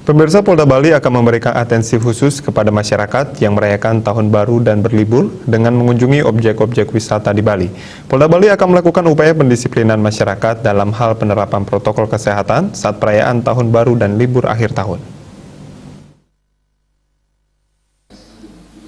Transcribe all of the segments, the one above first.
Pemirsa, Polda Bali akan memberikan atensi khusus kepada masyarakat yang merayakan Tahun Baru dan berlibur dengan mengunjungi objek-objek wisata di Bali. Polda Bali akan melakukan upaya pendisiplinan masyarakat dalam hal penerapan protokol kesehatan saat perayaan Tahun Baru dan libur akhir tahun.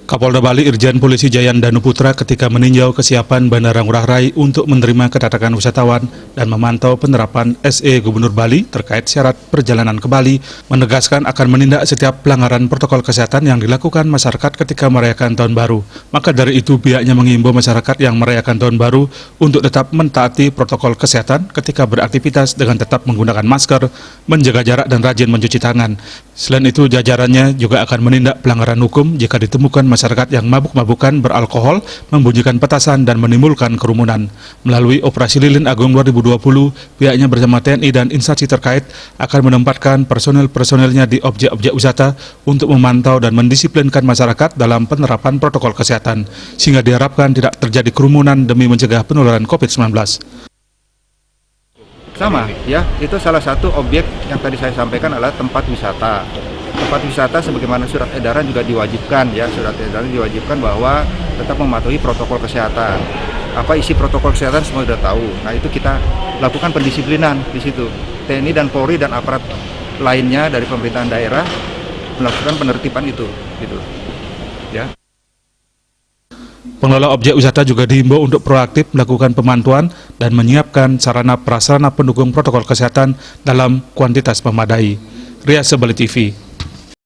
Kapolda Bali Irjen Polisi Jayan Danu Putra ketika meninjau kesiapan Bandara Ngurah Rai untuk menerima kedatangan wisatawan dan memantau penerapan SE Gubernur Bali terkait syarat perjalanan ke Bali, menegaskan akan menindak setiap pelanggaran protokol kesehatan yang dilakukan masyarakat ketika merayakan Tahun Baru. Maka dari itu pihaknya mengimbau masyarakat yang merayakan Tahun Baru untuk tetap mentaati protokol kesehatan ketika beraktivitas dengan tetap menggunakan masker, menjaga jarak dan rajin mencuci tangan. Selain itu jajarannya juga akan menindak pelanggaran hukum jika ditemukan masyarakat yang mabuk-mabukan beralkohol, membunyikan petasan, dan menimbulkan kerumunan. Melalui Operasi Lilin Agung 2020, pihaknya bersama TNI dan instansi terkait akan menempatkan personel-personelnya di objek-objek wisata untuk memantau dan mendisiplinkan masyarakat dalam penerapan protokol kesehatan, sehingga diharapkan tidak terjadi kerumunan demi mencegah penularan COVID-19. Sama, ya, itu salah satu objek yang tadi saya sampaikan adalah tempat wisata. Tempat wisata sebagaimana surat edaran juga diwajibkan, ya, surat edaran diwajibkan bahwa tetap mematuhi protokol kesehatan. Apa isi protokol kesehatan semua sudah tahu. Nah, itu kita lakukan pendisiplinan di situ. TNI dan Polri dan aparat lainnya dari pemerintahan daerah melakukan penertiban itu, gitu. Ya. Pengelola objek wisata juga dihimbau untuk proaktif melakukan pemantauan dan menyiapkan sarana prasarana pendukung protokol kesehatan dalam kuantitas memadai. Ria Sebali TV.